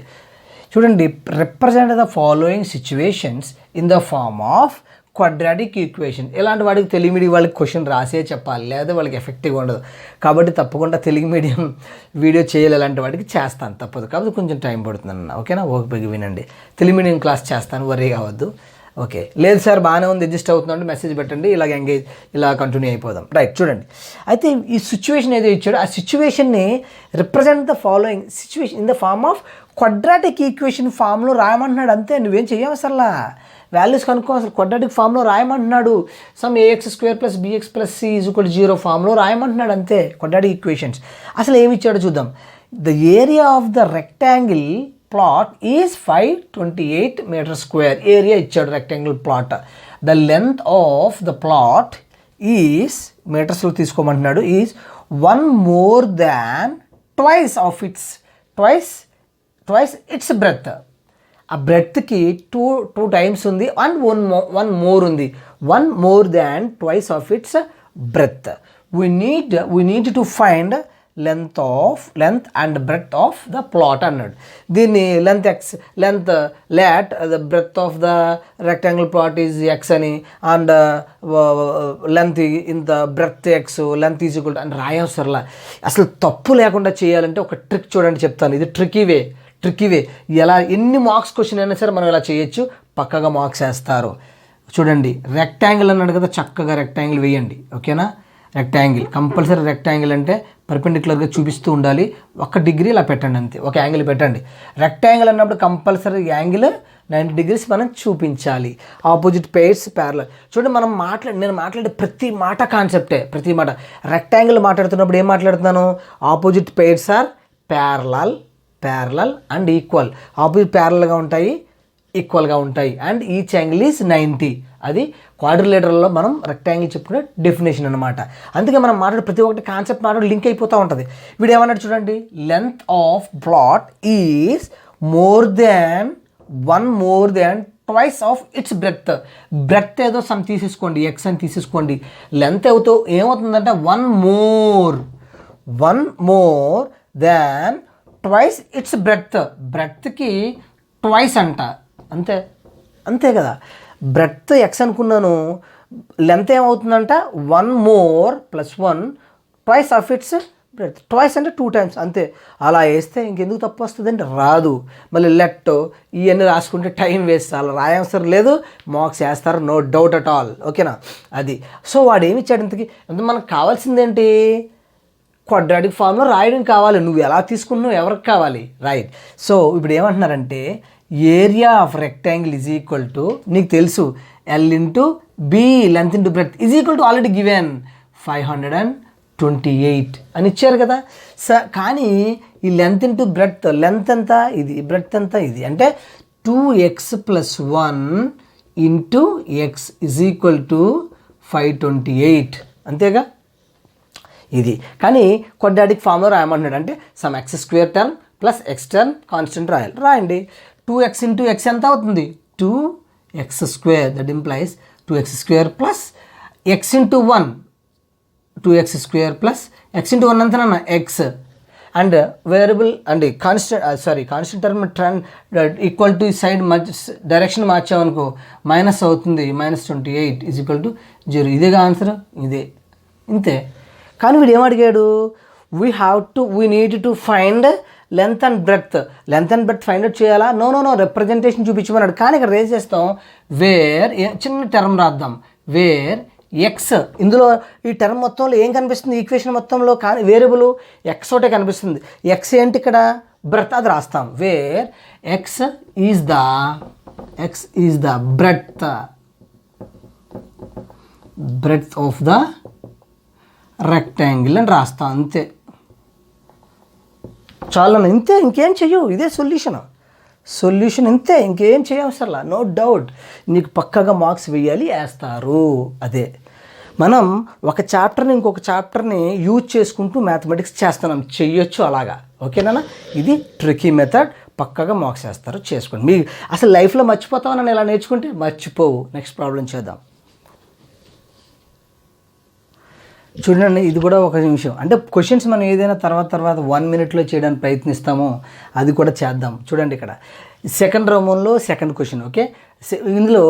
చూడండి, represent the following situations in the form of quadratic equation. ఇలాంటి వాడికి తెలుగు మీడియం వాళ్ళకి క్వశ్చన్ రాసే చెప్పాలి, లేదా వాళ్ళకి ఎఫెక్టివ్గా ఉండదు. కాబట్టి తప్పకుండా తెలుగు మీడియం వీడియో చేయాలి, ఇలాంటి వాడికి చేస్తాను తప్పదు. కాబట్టి కొంచెం టైం పడుతుంది అన్న. ఓకేనా, ఓపిక వినండి. తెలుగు మీడియం క్లాస్ చేస్తాను, వరీ కావద్దు. ఓకే, లేదు సార్ బాగానే ఉంది, అడ్జస్ట్ అవుతుందంటే మెసేజ్ పెట్టండి, ఇలాగ ఎంగేజ్ ఇలా కంటిన్యూ అయిపోదాం. రైట్, చూడండి అయితే ఈ సిచ్యువేషన్ ఏదో ఇచ్చాడో ఆ సిచ్యువేషన్ని represent the following situation in the form of quadratic equation ఫామ్లో రాయమంటున్నాడు అంతే. నువ్వేం చెయ్యవు అసలు, వాల్యూస్ కనుక్కో, అసలు క్వాడ్రాటిక్ ఫామ్లో రాయమంటున్నాడు. సమ్ ax² + bx + c = 0 ఫామ్లో రాయమంటున్నాడు అంతే, క్వాడ్రాటిక్ ఈక్వేషన్స్. అసలు ఏమి ఇచ్చాడో చూద్దాం. The area of the rectangle plot is 528 m². Area ఇచ్చాడు rectangle plot. The length of the plot is మీటర్స్లో తీసుకోమంటున్నాడు, is 1 more than twice its breadth. ఆ బ్రెడ్త్కి టూ టైమ్స్ ఉంది అండ్ వన్ మోర్ ఉంది. 1 more than twice of its breadth. We need to find length and breadth of the plot అన్నాడు. దీన్ని let the breadth of the rectangle plot is x అని, and length in the breadth x, length is equal to అని రాయవసరలా. అసలు తప్పు లేకుండా చేయాలంటే ఒక trick చూడండి చెప్తాను. ఇది ట్రికీ వే. ఎలా ఎన్ని మార్క్స్ క్వశ్చన్ అయినా సరే మనం ఇలా చేయొచ్చు, పక్కగా మార్క్స్ వేస్తారు. చూడండి, రెక్టాంగిల్ అన్నాడు కదా, చక్కగా రెక్టాంగిల్ వేయండి. ఓకేనా, రెక్టాంగిల్ కంపల్సరీ. రెక్టాంగిల్ అంటే పర్పెండిక్యులర్గా చూపిస్తూ ఉండాలి. 1 degree ఇలా పెట్టండి అంతే, ఒక యాంగిల్ పెట్టండి. రెక్టాంగిల్ అన్నప్పుడు కంపల్సరీ యాంగిల్ 90 degrees మనం చూపించాలి. Opposite pairs parallel. చూడండి నేను మాట్లాడే ప్రతి మాట కాన్సెప్టే, ప్రతి మాట. రెక్టాంగిల్ మాట్లాడుతున్నప్పుడు ఏం మాట్లాడుతున్నాను, opposite pairs are parallel and equal. Opposite ప్యారలల్గా ఉంటాయి, ఈక్వల్గా ఉంటాయి, అండ్ ఈచ్ యాంగిల్ ఈజ్ 90. అది క్వాడ్రిలేటరల్లో మనం రెక్టాంగిల్ చెప్పుకునే డెఫినేషన్ అనమాట. అందుకే మనం మాట్లాడే ప్రతి ఒక్కటి కాన్సెప్ట్ మాట్లాడి లింక్ అయిపోతూ ఉంటుంది. వీడు ఏమన్నాడు చూడండి, length of plot is 1 more than twice of its breadth. Breadth ఏదో సమ్ తీసేసుకోండి, ఎక్స్ అని తీసేసుకోండి. లెంత్ ఏమవుతుందంటే 1 more than twice its breadth. బ్రెడ్త్కి ట్వైస్ అంట, అంతే కదా. బ్రెడ్త్ ఎక్స్ అనుకున్నాను, లెంత్ ఏమవుతుందంట 1 more + 1 twice of its breadth. Twice అంటే 2 times అంతే. అలా వేస్తే ఇంకెందుకు తప్పు వస్తుందంటే రాదు. మళ్ళీ లెట్ ఇవన్నీ రాసుకుంటే టైం వేస్ట్, అలా రాయవసరం లేదు, మార్క్స్ వేస్తారు, నో డౌట్ అట్ ఆల్. ఓకేనా, అది. సో వాడు ఏమి ఇచ్చాడు ఇంతకీ, అంటే మనకు కావాల్సిందేంటి, క్వాడ్రాటిక్ ఫామ్లో రాయడం కావాలి. నువ్వు ఎలా తీసుకున్నావు, ఎవరికి కావాలి, రైట్. సో ఇప్పుడు ఏమంటున్నారంటే area of rectangle is equal to, నీకు తెలుసు, L × B length × breadth is equal to already given 528 అని ఇచ్చారు కదా. కానీ ఈ లెంత్ × బ్రెడ్త్, లెంత్ ఎంత ఇది, బ్రెడ్త్ ఎంత ఇది, అంటే 2x + 1 × x is equal to 528 అంతేగా. ఇది కానీ క్వాడ్రాటిక్ ఫామ్లో రాయమంటున్నాడు, అంటే some x² term plus x term constant రాయండి. 2x × x ఎంత అవుతుంది, 2x². That implies 2x² plus x × 1, 2x² plus x × 1 అంతేనా, x. And variable and constant term equal to side direction మార్చామనుకో మైనస్ అవుతుంది, -28 ఈజ్ ఈక్వల్ టు 0. ఇదేగా answer, ఇదే, ఇంతే. కానీ వీడు ఏమడిగాడు, we need to find length and breadth find out చేయాలా, నో రిప్రజెంటేషన్ చూపించమన్నాడు. కానీ ఇక్కడ రేజ్ చేస్తాం, వేర్ చిన్న టర్మ్ రాద్దాం, వేర్ ఎక్స్. ఇందులో ఈ టర్మ్ మొత్తంలో ఏం కనిపిస్తుంది, ఈక్వేషన్ మొత్తంలో కానీ వేరియబుల్ ఎక్స్ ఒకటే కనిపిస్తుంది. ఎక్స్ ఏంటి ఇక్కడ, బ్రెడ్త్, అది రాస్తాం. Where x is the breadth of the rectangle అని రాస్తాం అంతే. చాలా ఇంతే, ఇంకేం చెయ్యు, ఇదే సొల్యూషన్. సొల్యూషన్ ఇంతే, ఇంకేం చేయవసరలా, నో డౌట్. నీకు పక్కగా మార్క్స్ వేస్తారు. అదే మనం ఒక చాప్టర్ని ఇంకొక చాప్టర్ని యూజ్ చేసుకుంటూ మ్యాథమెటిక్స్ చేస్తున్నాం, చెయ్యొచ్చు అలాగా. ఓకేనా? ఇది ట్రికీ మెథడ్, పక్కగా మార్క్స్ వేస్తారు, చేసుకోండి. మీ అసలు లైఫ్లో మర్చిపోతావు నన్ను ఇలా నేర్చుకుంటే, మర్చిపోవు. నెక్స్ట్ ప్రాబ్లం చేద్దాం. చూడండి, ఇది కూడా ఒక నిమిషం. అంటే క్వశ్చన్స్ మనం ఏదైనా తర్వాత 1 minute చేయడానికి ప్రయత్నిస్తామో అది కూడా చేద్దాం. చూడండి, ఇక్కడ సెకండ్ రోమన్లో సెకండ్ క్వశ్చన్. ఓకే, ఇందులో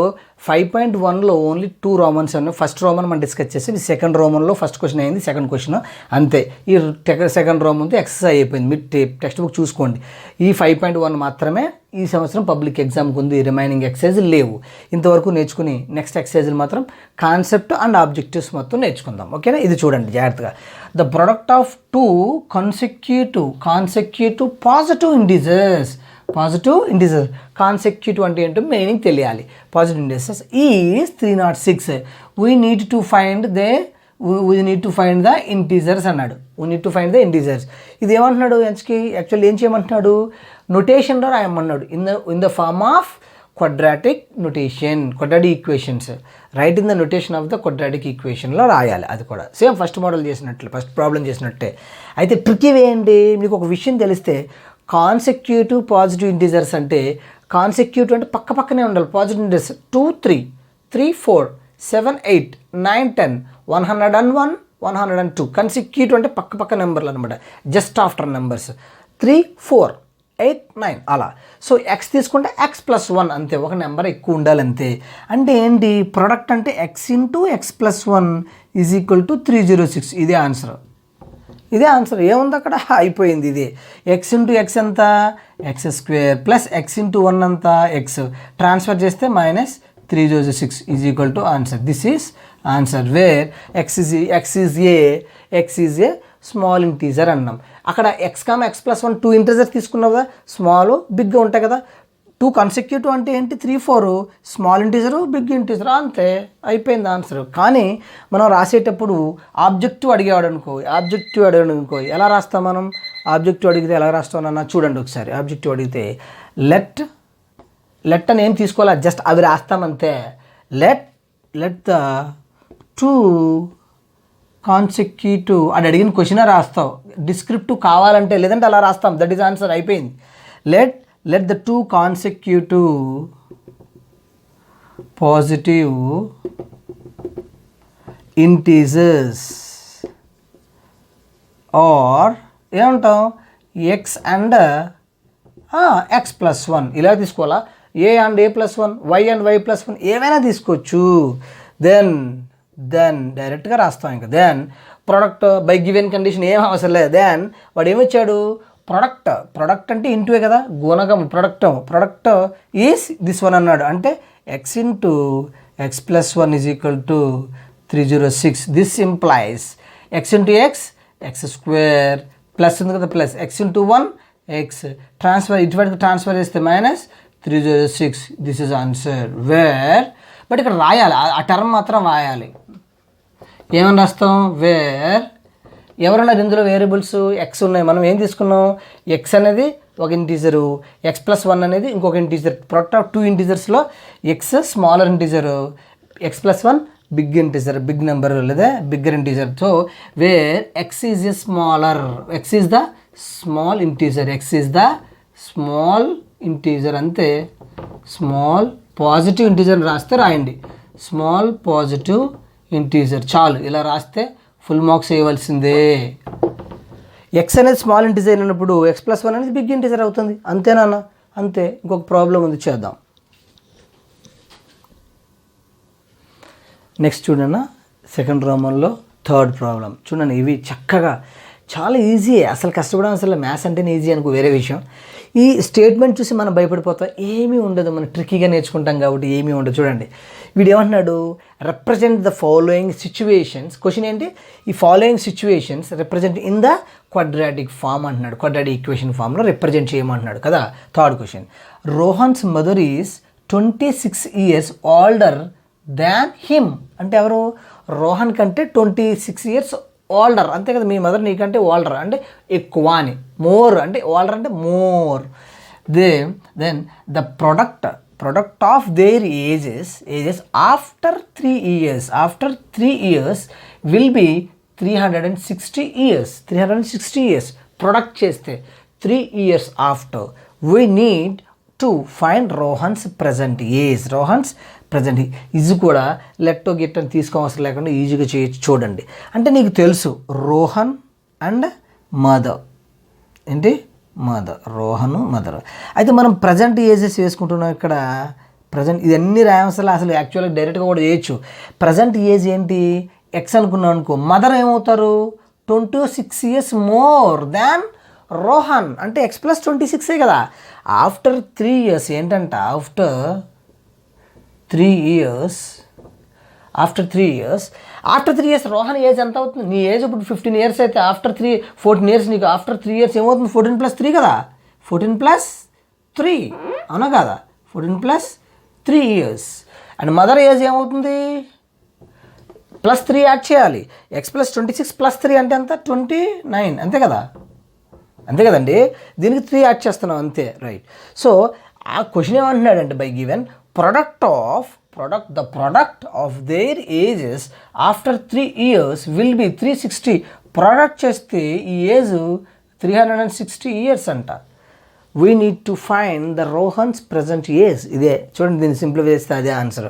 5.1లో ఓన్లీ 2 రోమన్స్ ఉన్నాయి. ఫస్ట్ రోమన్ మనం డిస్కస్ చేసి సెకండ్ రోమన్లో ఫస్ట్ క్వశ్చన్ అయింది, సెకండ్ క్వశ్చన్ అంతే. ఈ సెకండ్ రోమన్తో ఎక్సర్సైజ్ అయిపోయింది. మీరు టెక్స్ట్ బుక్ చూసుకోండి. ఈ 5.1 మాత్రమే ఈ సంవత్సరం పబ్లిక్ ఎగ్జామ్కి ఉంది. రిమైనింగ్ ఎక్సర్సైజ్ లేవు. ఇంతవరకు నేర్చుకుని నెక్స్ట్ ఎక్సర్సైజ్లు మాత్రం కాన్సెప్ట్ అండ్ ఆబ్జెక్టివ్స్ మొత్తం నేర్చుకుందాం. ఓకేనా? ఇది చూడండి జాగ్రత్తగా. The product of 2 consecutive positive integers. Positive integer consecutive అంటే ఏంటో మీనింగ్ తెలియాలి. Positive integers is 306. We need to find the integers అన్నాడు. We need to find the integers. ఇది ఏమంటున్నాడు? యాక్చువల్లీ ఏం చేయమంటున్నాడు? నొటేషన్లో రాయమన్నాడు. In the form of quadratic notation, quadratic equations. Write in the notation of the quadratic ఈక్వేషన్లో రాయాలి. అది కూడా సేమ్ ఫస్ట్ మోడల్ చేసినట్లే, ఫస్ట్ ప్రాబ్లం చేసినట్టే. అయితే ట్రిక్ ఏంటి? మీకు ఒక విషయం తెలిస్తే, కాన్సెక్యూటివ్ పాజిటివ్ ఇంటీజర్స్ అంటే, కాన్సెక్యూటివ్ అంటే పక్కనే ఉండాలి. Positive integers 2 3 3 4 7 8 9 10 101 102. కన్సెక్యూటివ్ అంటే పక్క నెంబర్లు అనమాట, జస్ట్ ఆఫ్టర్ నెంబర్స్. 3 4 8 9 అలా. సో ఎక్స్ తీసుకుంటే x+1 అంతే, ఒక నెంబర్ ఎక్కువ ఉండాలి అంతే. అంటే ఏంటి? ప్రొడక్ట్ అంటే x+1 = 306. ఇదే ఆన్సర్. ఏముంది అక్కడ? అయిపోయింది. ఇది x ఎంత? x² + x(1) అంత x. ట్రాన్స్ఫర్ చేస్తే -306 = answer. This is answer where x is a small integer అన్నాం. అక్కడ x+1 2 ఇంటీజర్ తీసుకున్నావు కదా, స్మాల్ బిగ్గా ఉంటాయి కదా. 2 consecutive అంటే ఏంటి? 3 4 స్మాల్ ఇంటీజరు, బిగ్ ఇంటీజర్, అంతే, అయిపోయింది ఆన్సర్. కానీ మనం రాసేటప్పుడు ఆబ్జెక్టివ్ అడిగాడు అనుకో, ఎలా రాస్తాం మనం? ఆబ్జెక్టివ్ అడిగితే ఎలా రాస్తామన్నా చూడండి ఒకసారి. ఆబ్జెక్టివ్ అడిగితే లెట్ అని ఏం తీసుకోవాలా, జస్ట్ అవి రాస్తామంతే. లెట్ ద 2 consecutive అని అడిగిన క్వశ్చన్ రాస్తావు. డిస్క్రిప్టివ్ కావాలంటే, లేదంటే అలా రాస్తాం. దట్ ఈజ్ ఆన్సర్, అయిపోయింది. Let the 2 consecutive positive integers or ఏమంటాం? x and x+1 ఇలా తీసుకోవాలా? a and a+1, y and y+1 ఏమైనా తీసుకోవచ్చు. దెన్ డైరెక్ట్గా రాస్తాం. ఇంకా then product by given condition ఏం అవసరం లేదు. దెన్ వాడు ఏమొచ్చాడు? ప్రొడక్ట్ అంటే ఇంటువే కదా, గుణకం. ప్రొడక్ట్ ఈజ్ దిస్ వన్ అన్నాడు. అంటే x × x+1 = 306. This implies x × x² plus ఉంది కదా, ప్లస్ x × 1 x. ట్రాన్స్ఫర్ ఇటువైపు ట్రాన్స్ఫర్ చేస్తే -306. This is answer where. But ఇక్కడ రాయాలి, ఆ టర్మ్ మాత్రం రాయాలి. ఏమని రాస్తాం? వేర్ ఎవరన్నారు ఇందులో వేరియబుల్స్? ఎక్స్ ఉన్నాయి. మనం ఏం తీసుకున్నాం? ఎక్స్ అనేది ఒక ఇంటీజరు, x+1 అనేది ఇంకొక ఇంటీజర్. ప్రొడక్ట్ ఆఫ్ 2 ఇంటీజర్స్లో x smaller integer, x+1 big integer, big number లేదా bigger integer. So where x is the small integer, అంతే. స్మాల్ పాజిటివ్ ఇంటీజర్ రాస్తే రాయండి. స్మాల్ పాజిటివ్ ఇంటీజర్ చాలు. ఇలా రాస్తే ఫుల్ మార్క్స్ వేయవలసిందే. ఎక్స్ అనేది స్మాల్ ఇంటీజర్ అయినప్పుడు x+1 అనేది బిగ్ ఇంటీజర్ అవుతుంది. అంతేనా? అంతే. ఇంకొక ప్రాబ్లం ఉంది, చేద్దాం. నెక్స్ట్ చూడన్నా, సెకండ్ రోమన్లో థర్డ్ ప్రాబ్లం చూడండి. ఇవి చక్కగా చాలా ఈజీ, అసలు కష్టపడడం, అసలు మ్యాథ్స్ అంటేనే ఈజీ అనుకో, వేరే విషయం. ఈ స్టేట్మెంట్ చూసి మనం భయపడిపోతాం, ఏమీ ఉండదు, మనం ట్రిక్కీగా నేర్చుకుంటాం కాబట్టి ఏమీ ఉండదు. చూడండి, వీడు ఏమంటున్నాడు? Represent the following situations. Question ఏంటి? ఈ following situations represent in the quadratic form అంటున్నాడు. క్వాడ్రాటిక్ ఈక్వేషన్ ఫామ్లో రిప్రజెంట్ చేయమంటున్నాడు కదా. Third question, Rohan's mother is 26 years older than him. అంటే ఎవరు? రోహన్ కంటే 26 years ఓల్డర్, అంతే కదా. మీ మదర్ నీకంటే ఓల్డర్ అంటే ఎక్కువ అని. మోర్ అంటే ఓల్డర్ అంటే more. then the product of their ages after 3 years will be 360 years. Product చేస్తే 3 years after we need to find Rohan's present age. ఇది కూడా లెట్టో గిట్టని తీసుకోవసరం లేకుండా ఈజీగా చేయొచ్చు. చూడండి, అంటే నీకు తెలుసు రోహన్ అండ్ మదర్ ఏంటి, రోహన్ మదర్. అయితే మనం ప్రజెంట్ ఏజెస్ వేసుకుంటున్నాం ఇక్కడ. ప్రజెంట్ ఇవన్నీ రాయవసరం అసలు యాక్చువల్గా డైరెక్ట్గా కూడా చేయొచ్చు. ప్రజెంట్ ఏజ్ ఏంటి, ఎక్స్ అనుకున్నాం అనుకో, మదర్ ఏమవుతారు 26 years మోర్ దాన్ రోహన్, అంటే ఎక్స్ ప్లస్ 26 కదా. ఆఫ్టర్ 3 years ఏంటంట, ఆఫ్టర్ 3 years రోహన్ ఏజ్ ఎంత అవుతుంది? నీ ఏజ్ ఇప్పుడు 15 years అయితే ఆఫ్టర్ 14 years నీకు ఆఫ్టర్ 3 years ఏమవుతుంది? 14+3 కదా, 14+3 అవునా కదా, 14+3 years. అండ్ మదర్ ఏజ్ ఏమవుతుంది? +3 యాడ్ చేయాలి. ఎక్స్ ప్లస్ 26 +3 అంటే ఎంత? 29 అంతే కదా, అంతే కదండి. దీనికి 3 యాడ్ చేస్తున్నాం అంతే, రైట్. సో ఆ క్వశ్చన్ ఏమంటున్నాడంటే by given the product of their ages after 3 years will be 360. Product చేస్తే ఈ ఏజ్ 360 years అంట. We need to find the Rohan's present age. ఇదే చూడండి, దీన్ని సింప్లిఫై చేస్తే అదే ఆన్సర్.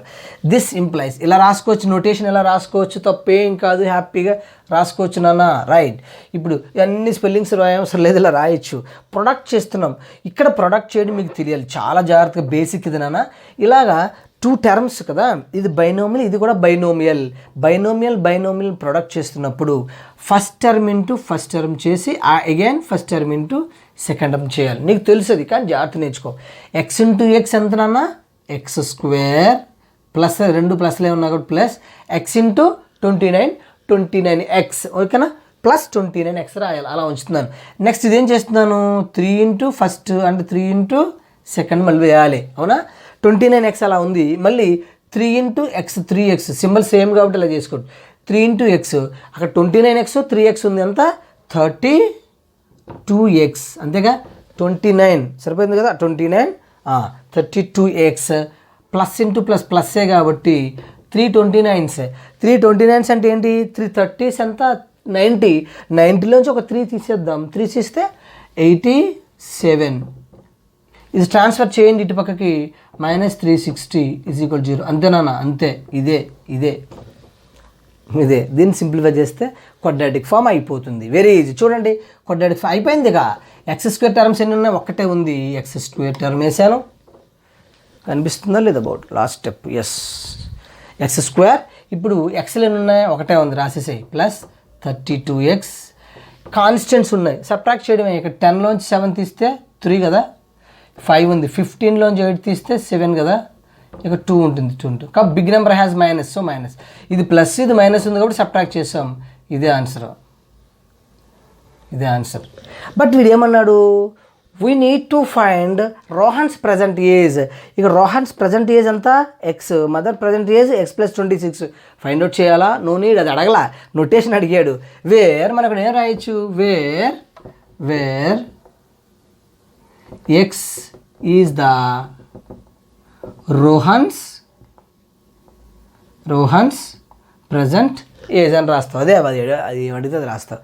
దిస్ ఇంప్లైస్ ఇలా రాసుకోవచ్చు, నోటేషన్ ఎలా రాసుకోవచ్చు, తప్పేం కాదు, హ్యాపీగా రాసుకోవచ్చు నాన్న, రైట్. ఇప్పుడు అన్ని స్పెల్లింగ్స్ రాయవసరం లేదు, ఇలా రాయొచ్చు. ప్రొడక్ట్ చేస్తున్నాం, ఇక్కడ ప్రొడక్ట్ చేయడం మీకు తెలియాలి, చాలా జాగ్రత్తగా బేసిక్ ఇది నాన్న. ఇలాగా 2 terms కదా, ఇది బైనోమియల్, ఇది కూడా బైనోమియల్ ప్రొడక్ట్ చేస్తున్నప్పుడు first term into first term చేసి again first term into second term చేయాలి. నీకు తెలుస్తుంది కానీ జాగ్రత్త నేర్చుకో. ఎక్స్ ఇంటూ ఎక్స్ ఎంత నాన్న, x² ప్లస్ 2 ప్లస్లే ఉన్నా కూడా ప్లస్ ఎక్స్ ఇంటూ 29x ఓకేనా, ప్లస్ 29x రాయాలి, అలా ఉంచుతున్నాను. నెక్స్ట్ ఇదేం చేస్తున్నాను, 3 ఇంటూ ఫస్ట్ అంటే 3 ఇంటూ సెకండ్ మళ్ళీ వేయాలి, అవునా. 29x అలా ఉంది, మళ్ళీ 3 into X 3x symbol same కాబట్టి ఇలా చేసుకోండి. 3 ఇంటూ ఎక్స్, అక్కడ 29x 3x ఉంది, ఎంత 32x అంతేగా, 29 సరిపోయింది కదా, 29 32x ప్లస్ ఇంటూ ప్లస్సే కాబట్టి 329s అంటే ఏంటి, 330s ఎంత 90లోంచి ఒక 3 తీసేద్దాం, 3 తీస్తే 87. ఇది ట్రాన్స్ఫర్ చేయండి ఇటు పక్కకి, -360 = 0 అంతేనా, అంతే. ఇదే దీన్ని సింప్లిఫై చేస్తే క్వాడ్రాటిక్ ఫామ్ అయిపోతుంది. Very easy. చూడండి క్వాడ్రాటిక్ ఫామ్ అయిపోయింది. ఇక x² టర్మ్స్ ఎన్ని ఉన్నాయి, ఒక్కటే ఉంది, x² టర్మ్ వేసాను, కనిపిస్తుందా లేదా board, last step, yes x². ఇప్పుడు ఎక్స్లు ఎన్ని ఉన్నాయి, ఒకటే ఉంది, రాసేసాయి, ప్లస్ 32x. కాన్స్టెంట్స్ ఉన్నాయి, సబ్ట్రాక్ట్ చేయడమే. ఇక్కడ 10లోంచి 7 తీస్తే 3 కదా, 5 ఉంది, 15లోంచి 8 తీస్తే 7 కదా, ఇక 2 ఉంటుంది, 2 ఉంటుంది. కాబట్టి big number has minus, so minus. ఇది ప్లస్ ఇది మైనస్ ఉంది కాబట్టి సబ్ట్రాక్ట్ చేసాం, ఇదే ఆన్సర్. బట్ వీడు ఏమన్నాడు, we need to find Rohan's present age. ఇక రోహన్స్ ప్రజెంట్ ఏజ్ అంతా x, mother present age x + 26 find out చేయాలా, నో నీడ్, అది అడగలా, నోటేషన్ అడిగాడు. వేర్ మనం ఇక్కడ ఏం రాయొచ్చు, where x is the Rohan's present age అని రాస్తావు. అది అడిగితే అది రాస్తావు,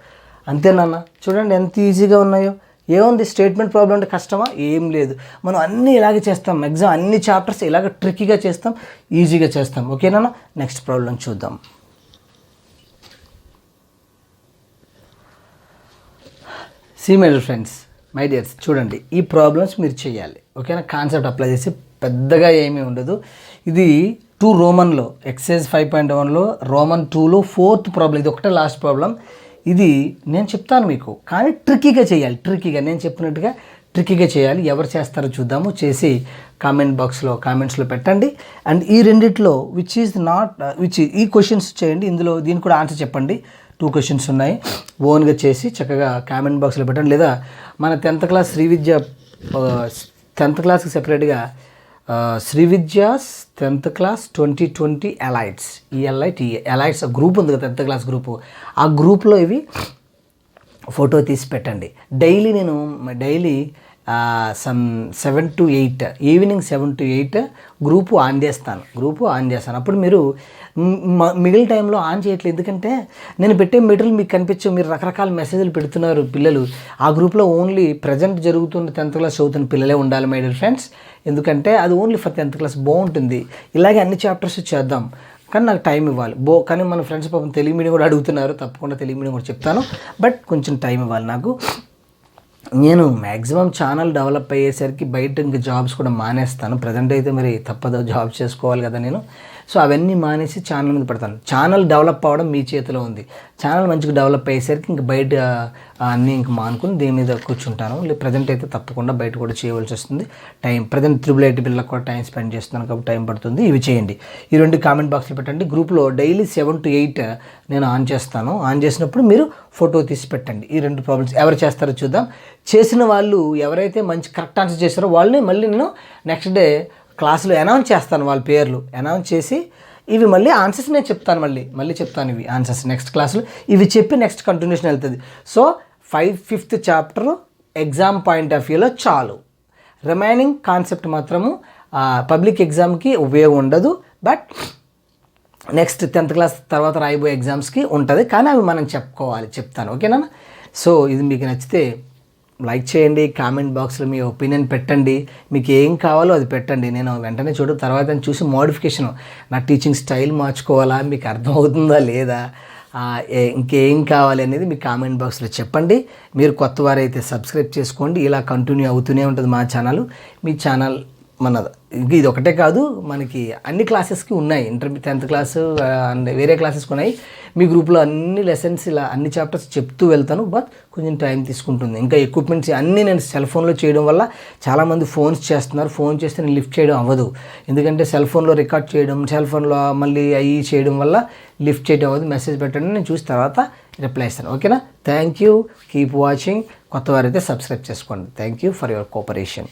అంతేనన్నా. చూడండి ఎంత ఈజీగా ఉన్నాయో. ఏముంది స్టేట్మెంట్ ప్రాబ్లం అంటే కష్టమా, ఏం లేదు. మనం అన్నీ ఇలాగే చేస్తాం, ఎగ్జామ్ అన్ని చాప్టర్స్ ఇలాగ ట్రిక్కీగా చేస్తాం, ఈజీగా చేస్తాం, ఓకేనా. నెక్స్ట్ ప్రాబ్లం చూద్దాం. See my dear friends, my dears, చూడండి ఈ ప్రాబ్లమ్స్ మీరు చేయాలి, ఓకేనా. కాన్సెప్ట్ అప్లై చేసి పెద్దగా ఏమీ ఉండదు. ఇది 2 రోమన్లో ఎక్సైజ్ 5.1లో రోమన్ 2లో 4th ప్రాబ్లం, ఇది ఒకటే లాస్ట్ ప్రాబ్లం. ఇది నేను చెప్తాను మీకు, కానీ ట్రిక్కీగా చేయాలి, నేను చెప్పినట్టుగా ట్రిక్కీగా చేయాలి. ఎవరు చేస్తారో చూద్దాము, చేసి కామెంట్స్లో పెట్టండి. అండ్ ఈ రెండిట్లో ఈ క్వశ్చన్స్ చేయండి, ఇందులో దీనికి కూడా ఆన్సర్ చెప్పండి. 2 questions ఉన్నాయి, ఓన్గా చేసి చక్కగా కామెంట్ బాక్స్లో పెట్టండి. లేదా మన 10th క్లాస్ శ్రీవిద్య 10th క్లాస్కి సెపరేట్గా శ్రీవిద్యాస్ 10th class 2020 elites, elites group ఉంది కదా, 10th క్లాస్ గ్రూపు, ఆ గ్రూప్లో ఇవి ఫోటో తీసి పెట్టండి. Daily 7 to 8 evening 7 to 8 group on చేస్తాను. అప్పుడు మీరు మిగిలిన టైంలో ఆన్ చేయట్లేదు, ఎందుకంటే నేను పెట్టే మెటీరియల్ మీకు కనిపించు, మీరు రకరకాల మెసేజ్లు పెడుతున్నారు పిల్లలు. ఆ గ్రూప్లో ఓన్లీ ప్రజెంట్ జరుగుతున్న 10th క్లాస్ చదువుతున్న పిల్లలే ఉండాలి మై డియర్ ఫ్రెండ్స్, ఎందుకంటే అది ఓన్లీ ఫర్ 10th క్లాస్ బాగుంటుంది. ఇలాగే అన్ని చాప్టర్స్ చేద్దాం, కానీ నాకు టైం ఇవ్వాలి. కానీ మన ఫ్రెండ్స్ పాపం తెలుగు మీడియం కూడా అడుగుతున్నారు, తప్పకుండా తెలుగు మీడియం కూడా చెప్తాను, బట్ కొంచెం టైం ఇవ్వాలి నాకు. నేను మ్యాక్సిమం ఛానల్ డెవలప్ అయ్యేసరికి బయట ఇంక జాబ్స్ కూడా మానేస్తాను. ప్రజెంట్ అయితే మరి తప్పదు, జాబ్ చేసుకోవాలి కదా నేను. సో అవన్నీ మానేసి ఛానల్ మీద పెడతాను. ఛానల్ డెవలప్ అవ్వడం మీ చేతిలో ఉంది. ఛానల్ మంచిగా డెవలప్ అయ్యేసరికి ఇంక బయట అన్నీ ఇంక మానుకుని దీని మీద కూర్చుంటాను. ప్రజెంట్ అయితే తప్పకుండా బయట కూడా చేయవలసి వస్తుంది. ప్రజెంట్ 888 పిల్లలకు కూడా టైం స్పెండ్ చేస్తున్నాను కాబట్టి టైం పడుతుంది. ఇవి చేయండి. ఈ 2 కామెంట్ బాక్స్లో పెట్టండి. గ్రూప్లో డైలీ 7 to 8 నేను ఆన్ చేస్తాను. ఆన్ చేసినప్పుడు మీరు ఫోటో తీసి పెట్టండి. ఈ 2 ప్రాబ్లమ్స్ ఎవరు చేస్తారో చూద్దాం. చేసిన వాళ్ళు ఎవరైతే మంచి కరెక్ట్ ఆన్సర్ చేస్తారో వాళ్ళని మళ్ళీ నేను నెక్స్ట్ డే క్లాసులో అనౌన్స్ చేస్తాను, వాళ్ళ పేర్లు అనౌన్స్ చేసి ఇవి మళ్ళీ ఆన్సర్స్ నేను చెప్తాను, మళ్ళీ చెప్తాను ఇవి ఆన్సర్స్ నెక్స్ట్ క్లాసులో. ఇవి చెప్పి నెక్స్ట్ కంటిన్యూషన్ వెళ్తుంది. So 5th chapter exam point of వ్యూలో చాలు. రిమైనింగ్ కాన్సెప్ట్ మాత్రము పబ్లిక్ ఎగ్జామ్కి ఉపయోగం ఉండదు, బట్ నెక్స్ట్ 10th క్లాస్ తర్వాత రాయబోయే ఎగ్జామ్స్కి ఉంటుంది, కానీ అవి మనం చెప్తాను. ఓకేనా? సో ఇది మీకు నచ్చితే లైక్ చేయండి, కామెంట్ బాక్స్లో మీ ఒపీనియన్ పెట్టండి, మీకు ఏం కావాలో అది పెట్టండి. నేను వెంటనే తర్వాత చూసి మోడిఫికేషన్, నా టీచింగ్ స్టైల్ మార్చుకోవాలా, మీకు అర్థమవుతుందా లేదా, ఇంకేం కావాలి అనేది మీ కామెంట్ బాక్స్లో చెప్పండి. మీరు కొత్త వారైతే సబ్స్క్రైబ్ చేసుకోండి. ఇలా కంటిన్యూ అవుతూనే ఉంటుంది మా ఛానల్. మీ ఛానల్ ఇది ఒకటే కాదు, మనకి అన్ని క్లాసెస్కి ఉన్నాయి. 10th క్లాసు అండ్ వేరే క్లాసెస్కి ఉన్నాయి. మీ గ్రూప్లో అన్ని లెసన్స్ ఇలా అన్ని చాప్టర్స్ చెప్తూ వెళ్తాను, బట్ కొంచెం టైం తీసుకుంటుంది. ఇంకా ఎక్విప్మెంట్స్ అన్నీ నేను సెల్ ఫోన్లో చేయడం వల్ల చాలామంది ఫోన్స్ చేస్తున్నారు. ఫోన్ చేస్తే నేను లిఫ్ట్ చేయడం అవ్వదు, ఎందుకంటే సెల్ ఫోన్లో రికార్డ్ చేయడం, సెల్ ఫోన్లో మళ్ళీ అవి చేయడం వల్ల లిఫ్ట్ చేయడం అవ్వదు. మెసేజ్ పెట్టండి, నేను చూసి తర్వాత రిప్లై ఇస్తాను. ఓకేనా? Thank you, keep watching. కొత్త వారైతే సబ్స్క్రైబ్ చేసుకోండి. Thank you for your cooperation.